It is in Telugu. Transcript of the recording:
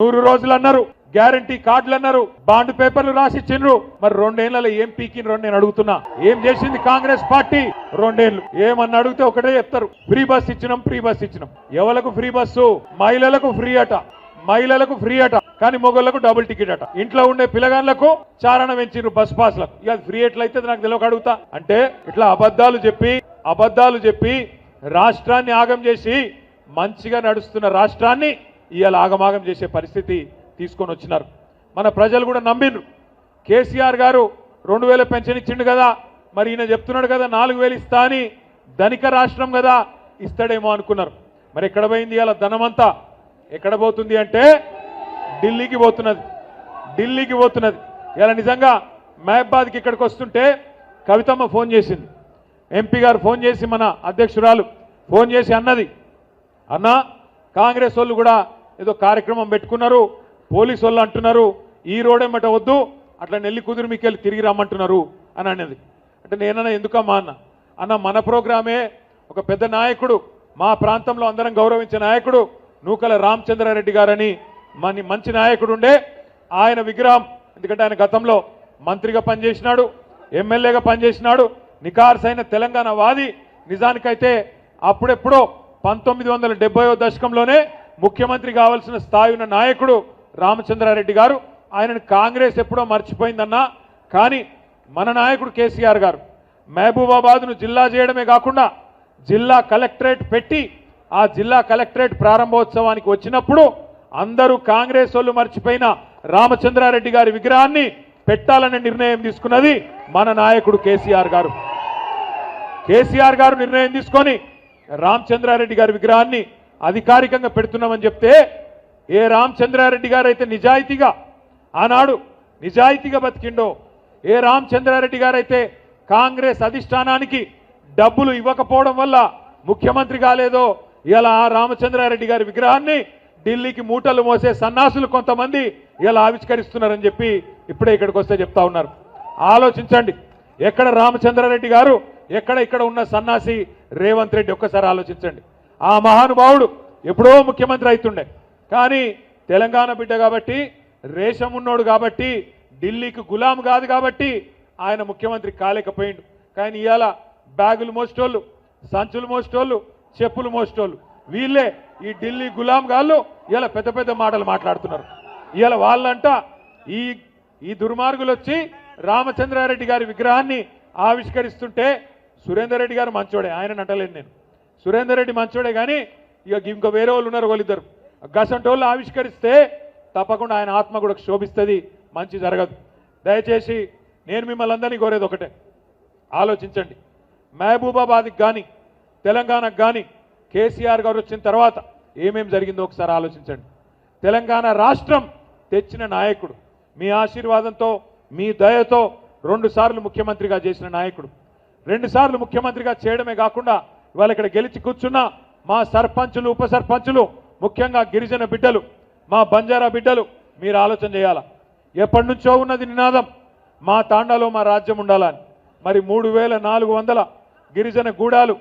100 రోజులు అన్నారు, గ్యారంటీ కార్డులు అన్నారు, బాండ్ పేపర్లు రాసిచ్చిండ్రు. మరి 2 ఏళ్లలో ఏం పీకినరు నేను అడుగుతున్నా. ఏం చేసింది కాంగ్రెస్ పార్టీ 2 ఏళ్లు? ఏమన్నా అడిగితే ఒకటే చెప్తారు, ఫ్రీ బస్ ఇచ్చినాం, ఫ్రీ బస్ ఇచ్చినాం. ఎవలకు ఫ్రీ బస్సు? మహిళలకు ఫ్రీ అట, మహిళలకు ఫ్రీ అట, కానీ మొగళ్లకు డబుల్ టికెట్ అట. ఇంట్లో ఉండే పిల్లగాళ్లకు చారణ పెంచిండ్రు బస్ పాస్లకు. ఇక ఫ్రీ ఎట్లయితే నాకు తెలియక అడుగుతా. అంటే ఇట్లా అబద్ధాలు చెప్పి రాష్ట్రాన్ని ఆగం చేసి మంచిగా నడుస్తున్న రాష్ట్రాన్ని ఇవాళ ఆగమాగం చేసే పరిస్థితి తీసుకొని వచ్చినారు. మన ప్రజలు కూడా నమ్మిండ్రు. కేసీఆర్ గారు 2000 పెన్షన్ ఇచ్చిండు కదా, మరి ఈయన చెప్తున్నాడు కదా 4000 ఇస్తా అని. ధనిక రాష్ట్రం కదా, ఇస్తాడేమో అనుకున్నారు. మరి ఎక్కడ పోయింది ఇవాళ ధనమంతా? ఎక్కడ పోతుంది అంటే ఢిల్లీకి పోతున్నది, ఢిల్లీకి పోతున్నది. ఇలా నిజంగా మహబాద్కి ఇక్కడికి వస్తుంటే కవితమ్మ ఫోన్ చేసింది, ఎంపీ గారు ఫోన్ చేసి, మన అధ్యక్షురాలు ఫోన్ చేసి అన్నది, అన్నా కాంగ్రెస్ వాళ్ళు కూడా ఏదో కార్యక్రమం పెట్టుకున్నారు, పోలీసు వాళ్ళు అంటున్నారు ఈ రోడేమట వద్దు, అట్లా నెల్లి కుదిరి మీకెళ్ళి తిరిగి రమ్మంటున్నారు అని అన్నది. అంటే నేనన్నా ఎందుకమ్మా అన్న మన ప్రోగ్రామే ఒక పెద్ద నాయకుడు, మా ప్రాంతంలో అందరం గౌరవించే నాయకుడు నూకల రామచంద్రారెడ్డి గారని మంచి నాయకుడు ఉండే, ఆయన విగ్రహం. ఎందుకంటే ఆయన గతంలో మంత్రిగా పనిచేసినాడు, ఎమ్మెల్యేగా పనిచేసినాడు, నికార్సైన తెలంగాణ వాది. నిజానికైతే అప్పుడెప్పుడో 1970వ దశకంలోనే ముఖ్యమంత్రి కావాల్సిన స్థాయి ఉన్న నాయకుడు రామచంద్రారెడ్డి గారు. ఆయనను కాంగ్రెస్ ఎప్పుడో మర్చిపోయిందన్నా, కానీ మన నాయకుడు కేసీఆర్ గారు మహబూబాబాద్ను జిల్లా చేయడమే కాకుండా జిల్లా కలెక్టరేట్ పెట్టి, ఆ జిల్లా కలెక్టరేట్ ప్రారంభోత్సవానికి వచ్చినప్పుడు అందరూ కాంగ్రెస్ వాళ్ళు మర్చిపోయిన రామచంద్రారెడ్డి గారి విగ్రహాన్ని పెట్టాలనే నిర్ణయం తీసుకున్నది మన నాయకుడు కేసీఆర్ గారు. కేసీఆర్ గారు నిర్ణయం తీసుకొని రామచంద్రారెడ్డి గారి విగ్రహాన్ని అధికారికంగా పెడుతున్నామని చెప్తే, ఏ రామచంద్రారెడ్డి గారు అయితే నిజాయితీగా ఆనాడు నిజాయితీగా బతికిండో, ఏ రామచంద్రారెడ్డి గారు అయితే కాంగ్రెస్ అధిష్టానానికి డబ్బులు ఇవ్వకపోవడం వల్ల ముఖ్యమంత్రి కాలేదో, ఇలా ఆ రామచంద్రారెడ్డి గారి విగ్రహాన్ని ఢిల్లీకి మూటలు మోసే సన్నాసులు కొంతమంది ఇలా ఆవిష్కరిస్తున్నారని చెప్పి ఇప్పుడే ఇక్కడికి వస్తే చెప్తా ఉన్నారు. ఆలోచించండి, ఎక్కడ రామచంద్రారెడ్డి గారు, ఎక్కడ ఇక్కడ ఉన్న సన్నాసి రేవంత్ రెడ్డి. ఒక్కసారి ఆలోచించండి. ఆ మహానుభావుడు ఎప్పుడో ముఖ్యమంత్రి అవుతుండే, కానీ తెలంగాణ బిడ్డ కాబట్టి, రేషం ఉన్నోడు కాబట్టి, ఢిల్లీకి గులాం కాదు కాబట్టి ఆయన ముఖ్యమంత్రి కాలేకపోయిండు. కానీ ఇవాళ బ్యాగులు మోసేటోళ్ళు, సంచులు మోసేటోళ్ళు, చెప్పులు మోసేటోళ్ళు వీళ్ళే ఈ ఢిల్లీ గులాం గాళ్ళు ఇలా పెద్ద పెద్ద మాటలు మాట్లాడుతున్నారు. ఇవాళ వాళ్ళంట ఈ దుర్మార్గులు వచ్చి రామచంద్రారెడ్డి గారి విగ్రహాన్ని ఆవిష్కరిస్తుంటే, సురేందర్ రెడ్డి గారు మంచోడే, ఆయన అంటలేను నేను, సురేందర్ రెడ్డి మంచోడే, కానీ ఇక ఇంకో వేరే వాళ్ళు ఉన్నారు, వాళ్ళిద్దరు గసంటోళ్ళు ఆవిష్కరిస్తే తప్పకుండా ఆయన ఆత్మ కూడా శోభిస్తుంది, మంచి జరగదు. దయచేసి నేను మిమ్మల్ని అందరినీ కోరేది ఒకటే, ఆలోచించండి. మహబూబాబాద్కి కానీ తెలంగాణకు కానీ కేసీఆర్ గారు వచ్చిన తర్వాత ఏమేం జరిగిందో ఒకసారి ఆలోచించండి. తెలంగాణ రాష్ట్రం తెచ్చిన నాయకుడు, మీ ఆశీర్వాదంతో మీ దయతో 2 సార్లు ముఖ్యమంత్రిగా చేసిన నాయకుడు, 2 సార్లు ముఖ్యమంత్రిగా చేయడమే కాకుండా ఇవాళ ఇక్కడ గెలిచి కూర్చున్న మా సర్పంచులు, ఉప సర్పంచులు, ముఖ్యంగా గిరిజన బిడ్డలు, మా బంజారా బిడ్డలు, మీరు ఆలోచన చేయాలా. ఎప్పటి నుంచో ఉన్నది నినాదం, మా తాండాలో మా రాజ్యం ఉండాలని. మరి 3400 గిరిజన గూడాలు